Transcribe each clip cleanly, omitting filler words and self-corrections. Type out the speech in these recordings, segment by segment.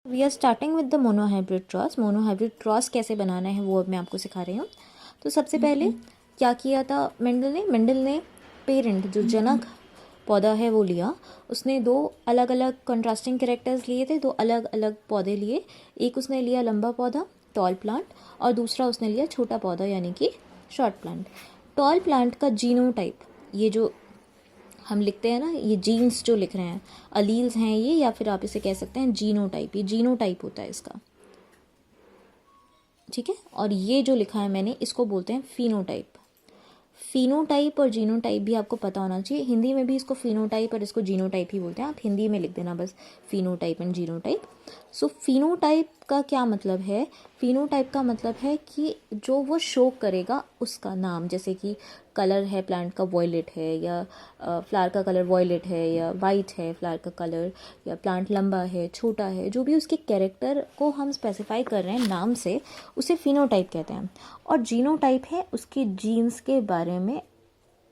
We are starting with the monohybrid cross. Monohybrid cross कैसे बनाना है वो अब मैं आपको सिखा रही हूँ। तो सबसे पहले क्या किया था मेंडल ने पेरेंट जो जनक पौधा है वो लिया। उसने दो अलग अलग कंट्रास्टिंग कैरेक्टर्स लिए थे, दो अलग अलग पौधे लिए। एक उसने लिया लंबा पौधा टॉल प्लांट और दूसरा उसने लिया छोटा पौधा यानी कि शॉर्ट प्लांट। टॉल प्लांट का जीनोटाइप, ये जो हम लिखते हैं ना, ये जीन्स जो लिख रहे हैं अलील्स हैं ये, या फिर आप इसे कह सकते हैं जीनोटाइप। ये जीनोटाइप होता है इसका, ठीक है। और ये जो लिखा है मैंने इसको बोलते हैं फिनोटाइप। फिनोटाइप और जीनोटाइप भी आपको पता होना चाहिए। हिंदी में भी इसको फिनोटाइप और इसको जीनोटाइप ही बोलते हैं। आप हिंदी में लिख देना बस phenotype and genotype. So phenotype का क्या मतलब है? फिनोटाइप का मतलब है कि जो वो शो करेगा उसका नाम, जैसे कि कलर है प्लांट का वॉयलेट है, या फ्लावर का कलर वॉयलेट है, या वाइट है फ्लावर का कलर, या प्लांट लंबा है छोटा है, जो भी उसके कैरेक्टर को हम स्पेसिफाई कर रहे हैं नाम से, उसे फिनोटाइप कहते हैं। और जीनोटाइप है उसके जीन्स के बारे में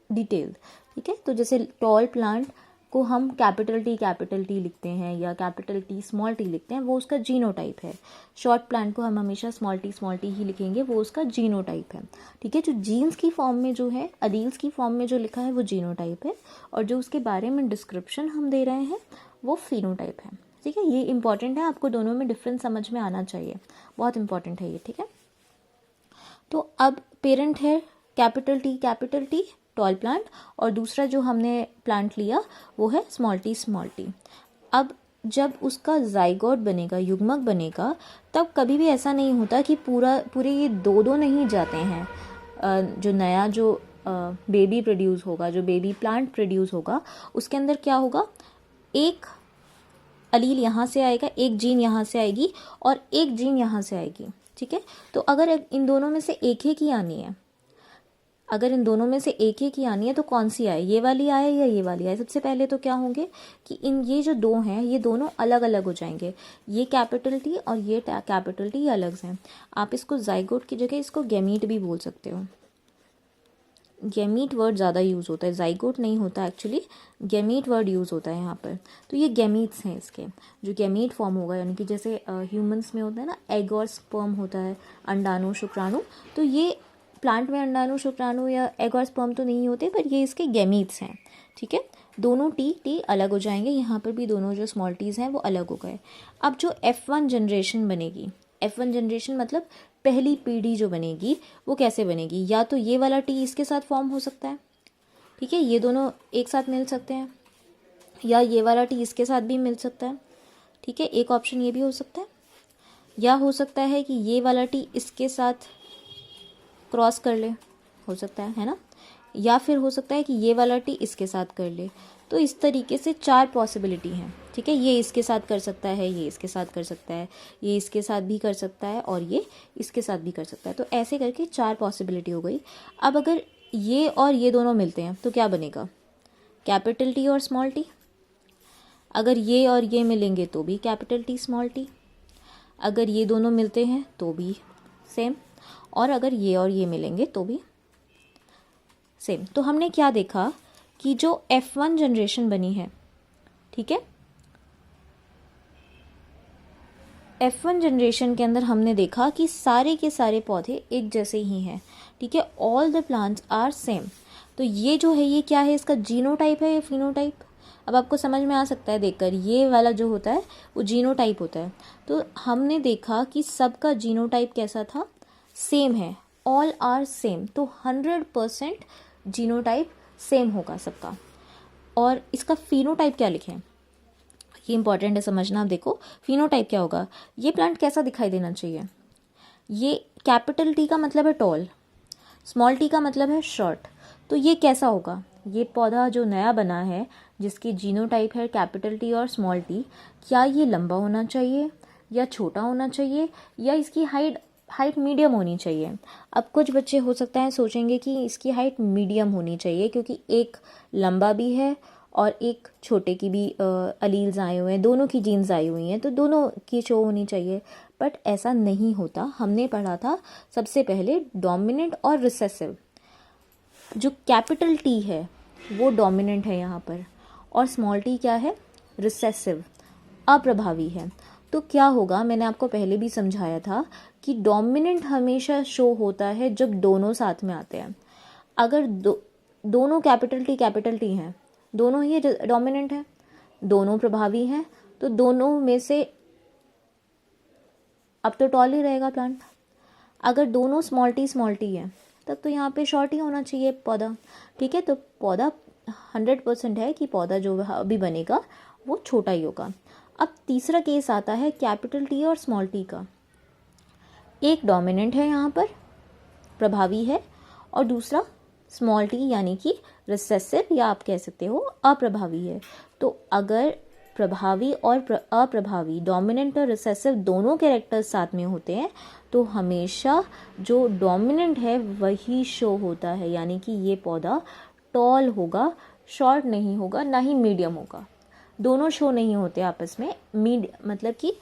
डिटेल, ठीक है। तो जैसे टॉल प्लांट को हम कैपिटल टी लिखते हैं या कैपिटल टी स्मॉल टी लिखते हैं, वो उसका जीनोटाइप है। शॉर्ट प्लांट को हम हमेशा स्मॉल टी ही लिखेंगे, वो उसका जीनोटाइप है, ठीक है। जो जीन्स की फॉर्म में जो है, अलील्स की फॉर्म में जो लिखा है वो जीनोटाइप है, और जो उसके बारे में डिस्क्रिप्शन हम दे रहे हैं वो फिनोटाइप है, ठीक है। ये इंपॉर्टेंट है, आपको दोनों में डिफरेंस समझ में आना चाहिए, बहुत इंपॉर्टेंट है ये, ठीक है। तो अब पेरेंट है कैपिटल टी टॉल प्लांट, और दूसरा जो हमने प्लांट लिया वो है स्मॉल टी। अब जब उसका जाइगोट बनेगा, युग्मक बनेगा, तब कभी भी ऐसा नहीं होता कि पूरे ये दो नहीं जाते हैं। जो नया जो बेबी प्रोड्यूस होगा, जो बेबी प्लांट प्रोड्यूस होगा, उसके अंदर क्या होगा, एक अलील यहाँ से आएगा, एक जीन यहाँ से आएगी और एक जीन यहाँ से आएगी, ठीक है। तो अगर इन दोनों में से एक ही आनी है, अगर इन दोनों में से एक ही आनी है तो कौन सी आए, ये वाली आए या ये वाली आए? सबसे पहले तो क्या होंगे कि ये जो दो हैं ये दोनों अलग अलग हो जाएंगे। ये कैपिटल टी और ये कैपिटल टी अलग हैं। आप इसको जाइगोट की जगह इसको गैमीट भी बोल सकते हो। गैमीट वर्ड ज़्यादा यूज़ होता है, जाइगोट नहीं होता एक्चुअली, गैमीट वर्ड यूज़ होता है यहाँ पर। तो ये गैमीट्स हैं इसके, जो गैमीट फॉर्म होगा, यानी कि जैसे ह्यूमंस में होता है ना, एग और स्पर्म होता है, अंडाणु शुक्राणु, तो ये प्लांट में अंडाणु शुक्राणु या एग और स्पर्म तो नहीं होते, पर ये इसके गैमीट्स हैं, ठीक है। दोनों टी अलग हो जाएंगे, यहाँ पर भी दोनों जो स्मॉल टीज़ हैं वो अलग हो गए। अब जो F1 जनरेशन बनेगी, F1 जनरेशन मतलब पहली पीढ़ी जो बनेगी वो कैसे बनेगी? या तो ये वाला टी इसके साथ फॉर्म हो सकता है, ठीक है, ये दोनों एक साथ मिल सकते हैं, या ये वाला टी इसके साथ भी मिल सकता है, ठीक है, एक ऑप्शन ये भी हो सकता है। या हो सकता है कि ये वाला टी इसके साथ क्रॉस कर ले, हो सकता है ना। या फिर हो सकता है कि ये वाला टी इसके साथ कर ले। तो इस तरीके से 4 पॉसिबिलिटी हैं, ठीक है। ये इसके साथ कर सकता है, ये इसके साथ कर सकता है, ये इसके साथ भी कर सकता है, और ये इसके साथ भी कर सकता है। तो ऐसे करके 4 पॉसिबिलिटी हो गई। अब अगर ये और ये दोनों मिलते हैं तो क्या बनेगा? कैपिटल टी और स्मॉल टी। अगर ये और ये मिलेंगे तो भी कैपिटल टी स्मॉल टी। अगर ये दोनों मिलते हैं तो भी सेम, और अगर ये और ये मिलेंगे तो भी सेम। तो हमने क्या देखा कि जो F1 जनरेशन बनी है, ठीक है, F1 जनरेशन के अंदर हमने देखा कि सारे के सारे पौधे एक जैसे ही हैं, ठीक है, all the plants are same. तो ये जो है ये क्या है, इसका जीनोटाइप है या फिनोटाइप? अब आपको समझ में आ सकता है देखकर, ये वाला जो होता है वो जीनोटाइप होता है। तो हमने देखा कि सबका जीनोटाइप कैसा था, सेम है, ऑल आर सेम। तो 100% जीनोटाइप सेम होगा सबका। और इसका फिनोटाइप क्या लिखें, ये इंपॉर्टेंट है समझना। आप देखो फिनोटाइप क्या होगा, ये प्लांट कैसा दिखाई देना चाहिए। ये कैपिटल टी का मतलब है टॉल, स्मॉल टी का मतलब है शॉर्ट। तो ये कैसा होगा, ये पौधा जो नया बना है जिसकी जीनोटाइप है कैपिटल टी और स्मॉल टी, क्या ये लंबा होना चाहिए या छोटा होना चाहिए, या इसकी हाइट मीडियम होनी चाहिए? अब कुछ बच्चे हो सकता है सोचेंगे कि इसकी हाइट मीडियम होनी चाहिए, क्योंकि एक लंबा भी है और एक छोटे की भी अलील्स आए हुए हैं, दोनों की जीन्स आई हुई हैं, तो दोनों की शो होनी चाहिए। बट ऐसा नहीं होता। हमने पढ़ा था सबसे पहले डोमिनेंट और रिसेसिव। जो कैपिटल टी है वो डोमिनेंट है यहाँ पर, और स्मॉल टी क्या है, रिसेसिव, अप्रभावी है। तो क्या होगा, मैंने आपको पहले भी समझाया था कि डोमिनेंट हमेशा शो होता है जब दोनों साथ में आते हैं। अगर दोनों कैपिटल टी हैं, दोनों ही डोमिनेंट हैं, दोनों प्रभावी हैं, तो दोनों में से अब तो टॉल ही रहेगा प्लांट। अगर दोनों स्मॉल टी है तब तो यहाँ पे शॉर्ट ही होना चाहिए पौधा। ठीक है, तो पौधा 100% है कि पौधा जो अभी बनेगा वो छोटा ही होगा। अब तीसरा केस आता है कैपिटल टी और स्मॉल टी का। एक डोमिनेंट है यहाँ पर, प्रभावी है, और दूसरा स्मॉल टी यानी कि रिसेसिव या आप कह सकते हो अप्रभावी है। तो अगर प्रभावी और अप्रभावी, डोमिनेंट और रिसेसिव दोनों कैरेक्टर्स साथ में होते हैं तो हमेशा जो डोमिनेंट है वही शो होता है, यानी कि ये पौधा टॉल होगा, शॉर्ट नहीं होगा, ना ही मीडियम होगा। दोनों शो नहीं होते आपस में, मतलब कि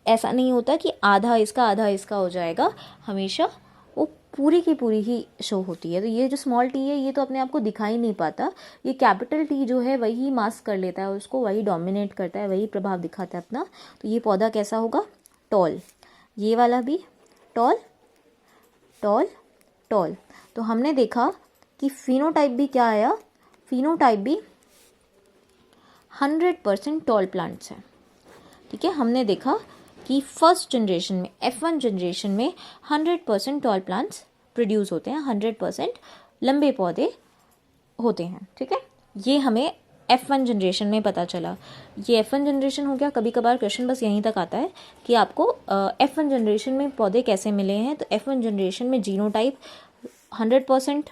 ऐसा नहीं होता कि आधा इसका हो जाएगा, हमेशा वो पूरी की पूरी ही शो होती है। तो ये जो स्मॉल टी है ये तो अपने आप को दिखाई नहीं पाता, ये कैपिटल टी जो है वही मास्क कर लेता है उसको, वही डोमिनेट करता है, वही प्रभाव दिखाता है अपना। तो ये पौधा कैसा होगा, टॉल। ये वाला भी टॉल टॉल टॉल। तो हमने देखा कि फिनोटाइप भी क्या आया, फिनोटाइप भी 100% टॉल प्लांट्स हैं। ठीक है, हमने देखा कि फर्स्ट जनरेशन में, F1 जनरेशन में 100% टॉल प्लांट्स प्रोड्यूस होते हैं, 100% लंबे पौधे होते हैं। ठीक है, ये हमें F1 जनरेशन में पता चला। ये F1 जनरेशन हो गया। कभी कभार क्वेश्चन बस यहीं तक आता है कि आपको F1 जनरेशन में पौधे कैसे मिले हैं। तो F1 जनरेशन में genotype 100%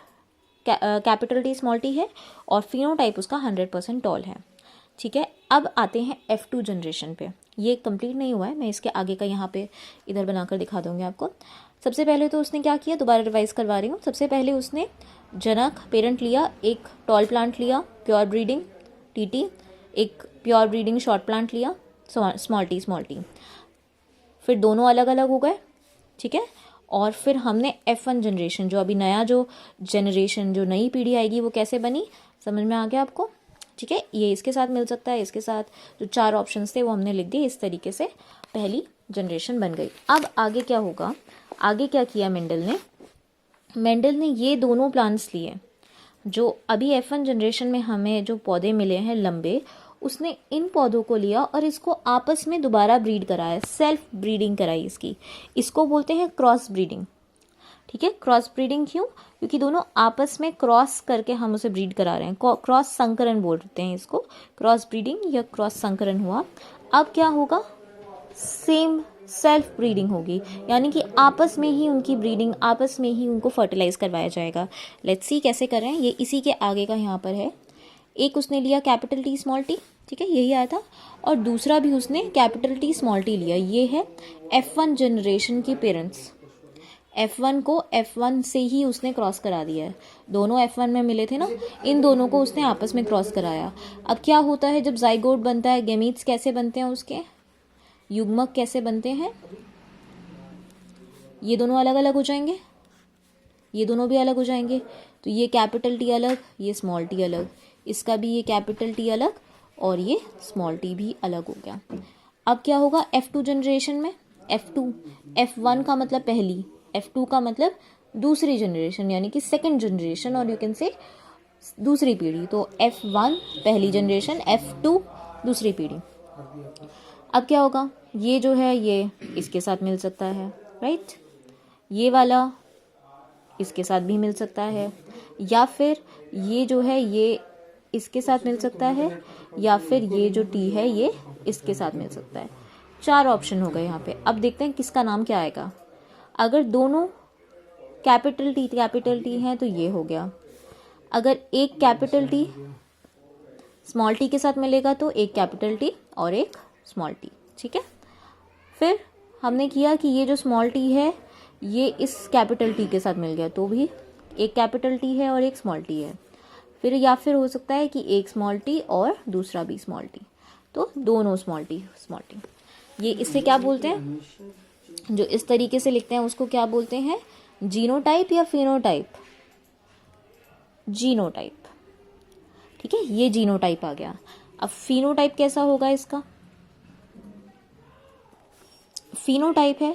capital T small T है और फिनोटाइप उसका 100% टॉल है। ठीक है, अब आते हैं F2 जनरेशन पे। ये कंप्लीट नहीं हुआ है, मैं इसके आगे का यहाँ पे इधर बनाकर दिखा दूंगी आपको। सबसे पहले तो उसने क्या किया, दोबारा रिवाइज करवा रही हूँ। सबसे पहले उसने जनक पेरेंट लिया, एक टॉल प्लांट लिया प्योर ब्रीडिंग TT, एक प्योर ब्रीडिंग शॉर्ट प्लांट लिया स्मॉल टी। फिर दोनों अलग अलग हो गए। ठीक है, और फिर हमने F1 जनरेशन, जो अभी नया जो जनरेशन, जो नई पीढ़ी आएगी वो कैसे बनी, समझ में आ गया आपको। ठीक है, ये इसके साथ मिल सकता है, इसके साथ, जो 4 ऑप्शंस थे वो हमने लिख दिए। इस तरीके से पहली जनरेशन बन गई। अब आगे क्या होगा, आगे क्या किया मेंडल ने ये दोनों प्लांट्स लिए जो अभी F1 जनरेशन में हमें जो पौधे मिले हैं लंबे, उसने इन पौधों को लिया और इसको आपस में दोबारा ब्रीड कराया, सेल्फ ब्रीडिंग कराई इसकी। इसको बोलते हैं क्रॉस ब्रीडिंग। ठीक है, क्रॉस ब्रीडिंग क्यों, क्योंकि दोनों आपस में क्रॉस करके हम उसे ब्रीड करा रहे हैं। क्रॉस संकरण बोलते हैं इसको, क्रॉस ब्रीडिंग या क्रॉस संकरण हुआ। अब क्या होगा, सेम सेल्फ ब्रीडिंग होगी, यानी कि आपस में ही उनकी ब्रीडिंग, आपस में ही उनको फर्टिलाइज करवाया जाएगा। लेट्स सी कैसे कर रहे हैं, ये इसी के आगे का यहाँ पर है। एक उसने लिया कैपिटल टी स्मॉल टी, ठीक है, यही आया था, और दूसरा भी उसने कैपिटल टी स्मॉल टी लिया। ये है F1 जनरेशन की पेरेंट्स। F1 को F1 से ही उसने क्रॉस करा दिया है। दोनों F1 में मिले थे ना, इन दोनों को उसने आपस में क्रॉस कराया। अब क्या होता है जब जाइगोट बनता है, गैमीट्स कैसे बनते हैं, उसके युग्मक कैसे बनते हैं, ये दोनों अलग अलग हो जाएंगे, ये दोनों भी अलग हो जाएंगे। तो ये कैपिटल टी अलग, ये स्मॉल टी अलग, इसका भी ये कैपिटल टी अलग और ये स्मॉल टी भी अलग हो गया। अब क्या होगा F2 जनरेशन में, F1 का मतलब पहली, F2 का मतलब दूसरी जनरेशन, यानी कि सेकंड जनरेशन, और यू कैन से दूसरी पीढ़ी। तो F1 पहली जनरेशन, F2 दूसरी पीढ़ी। अब क्या होगा, ये जो है ये इसके साथ मिल सकता है, राइट, ये वाला इसके साथ भी मिल सकता है, या फिर ये जो है ये इसके साथ मिल सकता है, या फिर ये जो टी है ये इसके साथ मिल सकता है। 4 ऑप्शन हो गए यहाँ पे। अब देखते हैं किसका नाम क्या आएगा। अगर दोनों कैपिटल टी हैं तो ये हो गया। अगर एक कैपिटल टी स्मॉल टी के साथ मिलेगा तो एक कैपिटल टी और एक स्मॉल टी। ठीक है, फिर हमने किया कि ये जो स्मॉल टी है ये इस कैपिटल टी के साथ मिल गया तो भी एक कैपिटल टी है और एक स्मॉल टी है। फिर या फिर हो सकता है कि एक स्मॉल टी और दूसरा भी स्मॉल टी, तो दोनों स्मॉल टी। ये इससे क्या बोलते हैं, जो इस तरीके से लिखते हैं उसको क्या बोलते हैं, जीनोटाइप या फिनोटाइप, जीनोटाइप। ठीक है, ये जीनोटाइप आ गया। अब फिनोटाइप कैसा होगा इसका, फिनोटाइप है,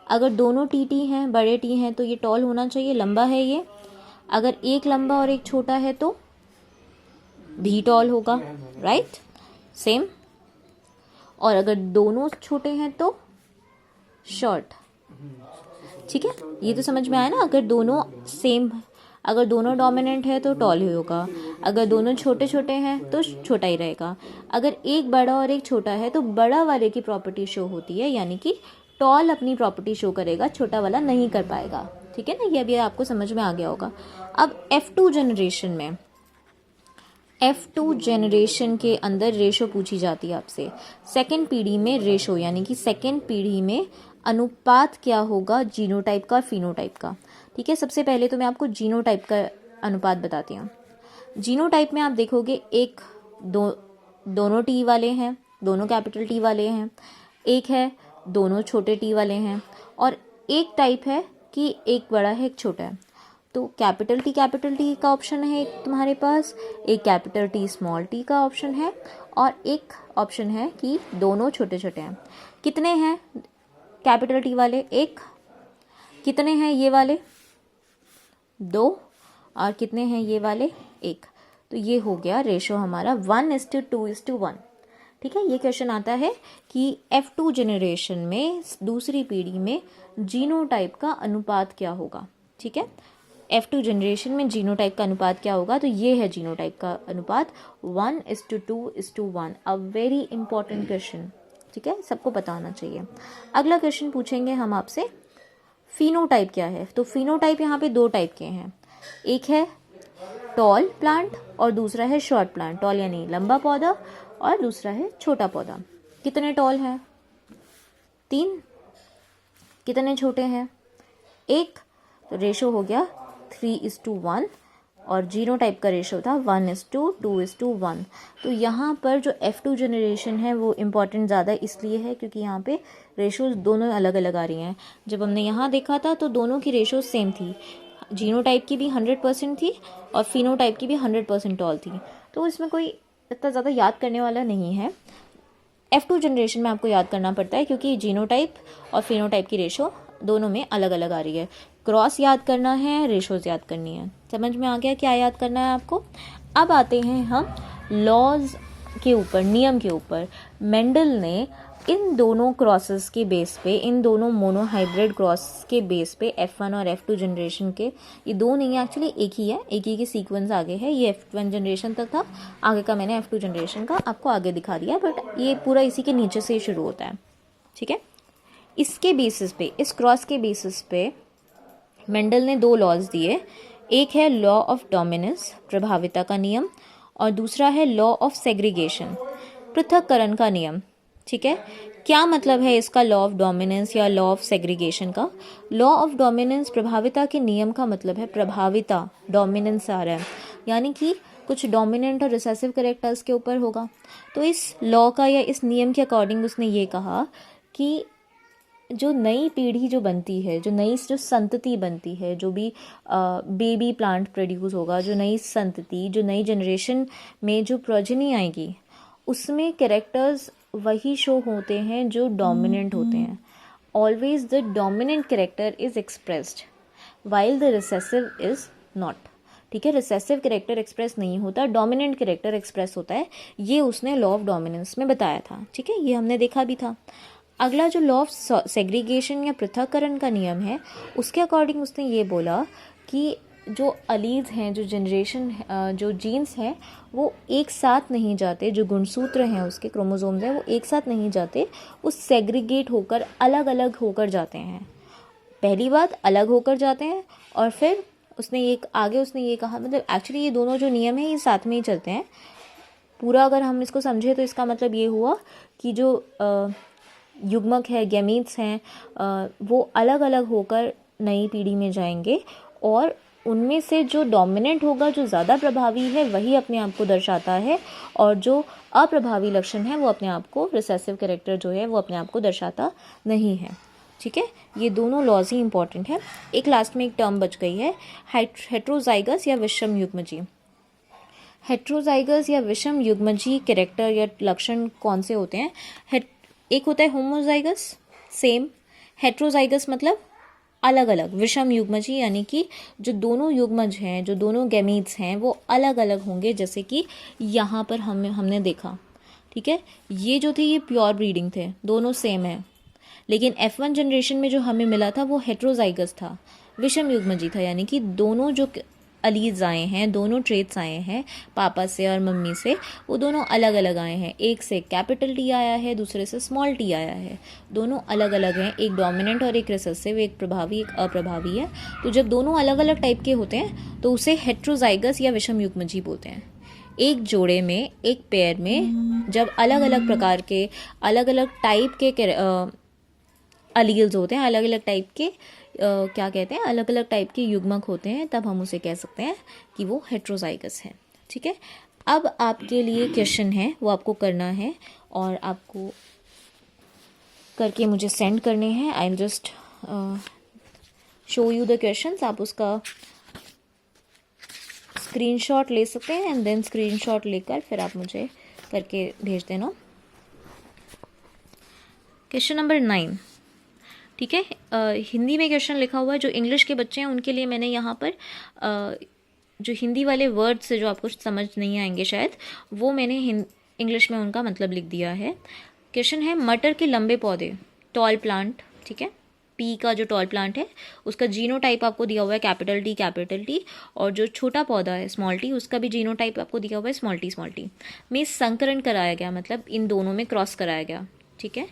अगर दोनों टी हैं, बड़े टी हैं, तो ये टॉल होना चाहिए, लंबा है ये। अगर एक लंबा और एक छोटा है तो भी टॉल होगा, राइट, सेम। और अगर दोनों छोटे हैं तो शॉर्ट। ठीक है, ये तो समझ में आया ना। अगर दोनों सेम, अगर दोनों डोमिनेंट है तो टॉल ही होगा, अगर दोनों छोटे छोटे हैं तो छोटा ही रहेगा। अगर एक बड़ा और एक छोटा है तो बड़ा वाले की प्रॉपर्टी शो होती है, यानी कि टॉल अपनी प्रॉपर्टी शो करेगा, छोटा वाला नहीं कर पाएगा। ठीक है ना, ये अभी आपको समझ में आ गया होगा। अब F2 जनरेशन में, F2 जनरेशन के अंदर रेशो पूछी जाती है आपसे। सेकेंड पीढ़ी में रेशो, यानी कि सेकेंड पीढ़ी में अनुपात क्या होगा जीनोटाइप का और फिनोटाइप का। ठीक है, सबसे पहले तो मैं आपको जीनोटाइप का अनुपात बताती हूँ। जीनोटाइप में आप देखोगे एक दोनों टी वाले हैं, दोनों कैपिटल टी वाले हैं, एक है दोनों छोटे टी वाले हैं, और एक टाइप है कि एक बड़ा है एक छोटा है। तो कैपिटल टी का ऑप्शन है एक तुम्हारे पास, एक कैपिटल टी स्मॉल टी का ऑप्शन है, और एक ऑप्शन है कि दोनों छोटे छोटे हैं। कितने हैं कैपिटल टी वाले? एक। कितने हैं ये वाले? दो। और कितने हैं ये वाले? एक। तो ये हो गया रेशो हमारा 1:2:1। ठीक है, ये क्वेश्चन आता है कि F2 जनरेशन में दूसरी पीढ़ी में जीनोटाइप का अनुपात क्या होगा। ठीक है, F2 जनरेशन में जीनोटाइप का अनुपात क्या होगा, तो ये है जीनोटाइप का अनुपात 1:2:1। A very important question. ठीक है, सबको पता होना चाहिए। अगला क्वेश्चन पूछेंगे हम आपसे, फिनोटाइप क्या है। तो फिनोटाइप यहाँ पे दो टाइप के हैं, एक है टॉल प्लांट और दूसरा है शॉर्ट प्लांट। टॉल यानी लंबा पौधा और दूसरा है छोटा पौधा। कितने टॉल हैं? 3। कितने छोटे हैं? 1। तो रेशो हो गया 3:1, और जीनोटाइप का रेशो था 1:2:1। तो यहाँ पर जो F2 जनरेशन है वो इम्पॉर्टेंट ज़्यादा इसलिए है क्योंकि यहाँ पे रेशोज दोनों अलग अलग आ रही हैं। जब हमने यहाँ देखा था तो दोनों की रेशो सेम थी, जीनोटाइप की भी 100% थी और फिनोटाइप की भी 100% टॉल थी। तो इसमें कोई इतना ज़्यादा याद करने वाला नहीं है। F2 जनरेशन में आपको याद करना पड़ता है क्योंकि जीनोटाइप और फिनोटाइप की रेशो दोनों में अलग अलग आ रही है। क्रॉस याद करना है, रेशोज याद करनी है। समझ में आ गया क्या याद करना है आपको? अब आते हैं हम लॉज के ऊपर, नियम के ऊपर। मेंडल ने इन दोनों क्रॉसेस के बेस पे, इन दोनों मोनोहाइब्रिड क्रॉस के बेस पे F1 और F2 जनरेशन के, ये दो नहीं है एक्चुअली, एक ही है, एक ही के सीक्वेंस आगे है। ये F1 जनरेशन तक था, आगे का मैंने F2 जनरेशन का आपको आगे दिखा दिया, बट ये पूरा इसी के नीचे से ही शुरू होता है। ठीक है, इसके बेसिस पे, इस क्रॉस के बेसिस पे मेंडल ने दो लॉज दिए। एक है लॉ ऑफ डोमिनेंस, प्रभाविता का नियम, और दूसरा है लॉ ऑफ सेग्रीगेशन, पृथक्करण का नियम। ठीक है, क्या मतलब है इसका लॉ ऑफ डोमिनेंस या लॉ ऑफ सेग्रीगेशन का? लॉ ऑफ डोमिनेंस, प्रभाविता के नियम का मतलब है प्रभाविता, डोमिनेंस आ रहा है, यानी कि कुछ डोमिनेंट और रिसेसिव कैरेक्टर्स के ऊपर होगा। तो इस लॉ का या इस नियम के अकॉर्डिंग उसने ये कहा कि जो नई पीढ़ी जो बनती है, जो संतति बनती है, जो भी बेबी प्लांट प्रोड्यूस होगा, जो नई संतति, जो नई जनरेशन में जो प्रोजेनी आएगी, उसमें कैरेक्टर्स वही शो होते हैं जो डोमिनेंट होते हैं। Always the dominant character is expressed while the recessive is not. ठीक है, रिसेसिव कैरेक्टर एक्सप्रेस नहीं होता, डोमिनेंट कैरेक्टर एक्सप्रेस होता है। ये उसने लॉ ऑफ डोमिनेंस में बताया था। ठीक है, ये हमने देखा भी था। अगला जो लॉ ऑफ सेग्रीगेशन या पृथक्करण का नियम है, उसके अकॉर्डिंग उसने ये बोला कि जो अलीज हैं, जो जनरेशन, जो जीन्स हैं, वो एक साथ नहीं जाते, जो गुणसूत्र हैं उसके, क्रोमोसोम्स हैं, वो एक साथ नहीं जाते, वो सेग्रीगेट होकर अलग अलग होकर जाते हैं। पहली बात, अलग होकर जाते हैं, और फिर उसने ये कहा, मतलब एक्चुअली ये दोनों जो नियम हैं ये साथ में ही चलते हैं। पूरा अगर हम इसको समझे तो इसका मतलब ये हुआ कि जो युग्मक है, गैमीट्स हैं, वो अलग अलग होकर नई पीढ़ी में जाएंगे, और उनमें से जो डोमिनेंट होगा, जो ज़्यादा प्रभावी है, वही अपने आप को दर्शाता है, और जो अप्रभावी लक्षण है वो अपने आप को, रिसेसिव कैरेक्टर जो है वो अपने आप को दर्शाता नहीं है। ठीक है, ये दोनों लॉज ही इंपॉर्टेंट है। एक लास्ट में एक टर्म बच गई है, हेट्रोजाइगस या विषम युग्मजी। हेट्रोजाइगस या विषम युग्मजी कैरेक्टर या लक्षण कौन से होते हैं? एक होता है होमोजाइगस, सेम। हेट्रोजाइगस मतलब अलग अलग, विषम युग्मज, यानी कि जो दोनों युग्मज हैं, जो दोनों गैमीट्स हैं वो अलग अलग होंगे, जैसे कि यहाँ पर हमने देखा। ठीक है, ये जो थे ये प्योर ब्रीडिंग थे, दोनों सेम है। लेकिन F1 जनरेशन में जो हमें मिला था वो हेट्रोजाइगस था, विषम युग्मजी था, यानी कि दोनों जो अलीज आए हैं, दोनों ट्रेट्स आए हैं पापा से और मम्मी से, वो दोनों अलग अलग आए हैं। एक से कैपिटल टी आया है, दूसरे से स्मॉल टी आया है, दोनों अलग अलग हैं, एक डोमिनेंट और एक रिसेसिव, एक प्रभावी एक अप्रभावी है। तो जब दोनों अलग अलग टाइप के होते हैं तो उसे हेट्रोजाइगस या विषम युग्मजी बोलते हैं। एक जोड़े में, एक पेयर में जब अलग अलग प्रकार के, अलग अलग टाइप के अलील्स होते हैं, अलग अलग टाइप के क्या कहते हैं, अलग अलग टाइप के युग्मक होते हैं, तब हम उसे कह सकते हैं कि वो हेट्रोजाइगस है। ठीक है, अब आपके लिए क्वेश्चन है, वो आपको करना है और आपको करके मुझे सेंड करने हैं। I will just show you the questions. आप उसका स्क्रीनशॉट ले सकते हैं एंड देन स्क्रीनशॉट लेकर फिर आप मुझे करके भेज देना। Question number 9। ठीक है, हिंदी में क्वेश्चन लिखा हुआ है। जो इंग्लिश के बच्चे हैं उनके लिए मैंने यहाँ पर जो हिंदी वाले वर्ड्स से जो आपको समझ नहीं आएंगे शायद, वो मैंने इंग्लिश में उनका मतलब लिख दिया है। क्वेश्चन है, मटर के लंबे पौधे, टॉल प्लांट, ठीक है, पी का जो टॉल प्लांट है उसका जीनोटाइप आपको दिया हुआ है कैपिटल टी, और जो छोटा पौधा है स्मॉल टी, उसका भी जीनोटाइप आपको दिया हुआ है स्मॉल टी में संकरण कराया गया, मतलब इन दोनों में क्रॉस कराया गया। ठीक है,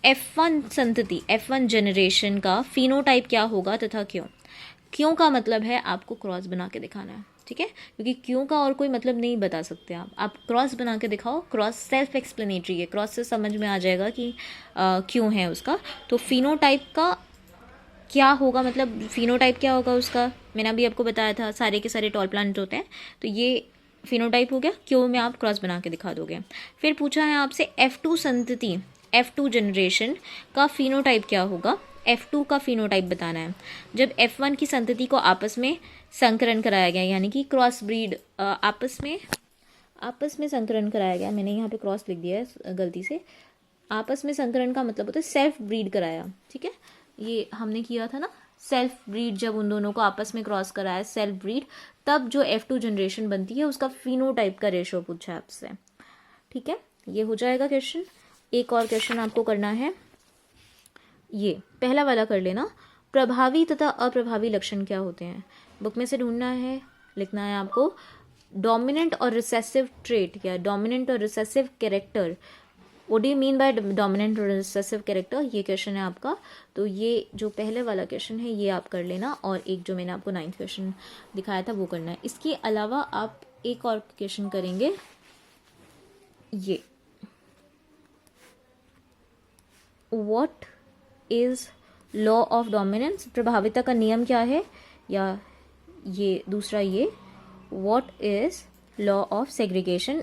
F1 संतति, F1 जनरेशन का फिनोटाइप क्या होगा तथा क्यों। क्यों का मतलब है आपको क्रॉस बना के दिखाना है। ठीक है, क्योंकि क्यों का और कोई मतलब नहीं बता सकते आप क्रॉस बना के दिखाओ। क्रॉस सेल्फ एक्सप्लेनेटरी है, क्रॉस से समझ में आ जाएगा कि क्यों है उसका। तो फिनोटाइप का क्या होगा, मतलब फिनोटाइप क्या होगा उसका, मैंने अभी आपको बताया था, सारे के सारे टॉल प्लांट होते हैं, तो ये फिनोटाइप हो गया। क्यों में आप क्रॉस बना के दिखा दोगे। फिर पूछा है आपसे F2 संतति, F2 जनरेशन का फिनोटाइप क्या होगा। F2 का फिनोटाइप बताना है। जब F1 की संतति को आपस में संकरण कराया गया, यानी कि क्रॉस ब्रीड, आपस में संकरण कराया गया, मैंने यहाँ पे क्रॉस लिख दिया है गलती से। आपस में संकरण का मतलब होता है सेल्फ ब्रीड कराया। ठीक है, ये हमने किया था ना, सेल्फ ब्रीड, जब उन दोनों को आपस में क्रॉस कराया सेल्फ ब्रीड, तब जो F2 जनरेशन बनती है उसका फिनोटाइप का रेशो पूछा है आपसे। ठीक है, ये हो जाएगा क्वेश्चन। एक और क्वेश्चन आपको करना है, ये पहला वाला कर लेना। प्रभावी तथा अप्रभावी लक्षण क्या होते हैं, बुक में से ढूंढना है, लिखना है आपको। डोमिनेंट और रिसेसिव ट्रेट या डोमिनेंट और recessive character, what do you mean by dominant और रिसेसिव कैरेक्टर, ये क्वेश्चन है आपका। तो ये जो पहले वाला क्वेश्चन है ये आप कर लेना, और एक जो मैंने आपको 9th क्वेश्चन दिखाया था वो करना है। इसके अलावा आप एक और क्वेश्चन करेंगे, ये what is law of dominance, प्रभाविता का नियम क्या है, या ये दूसरा, ये what is law of segregation.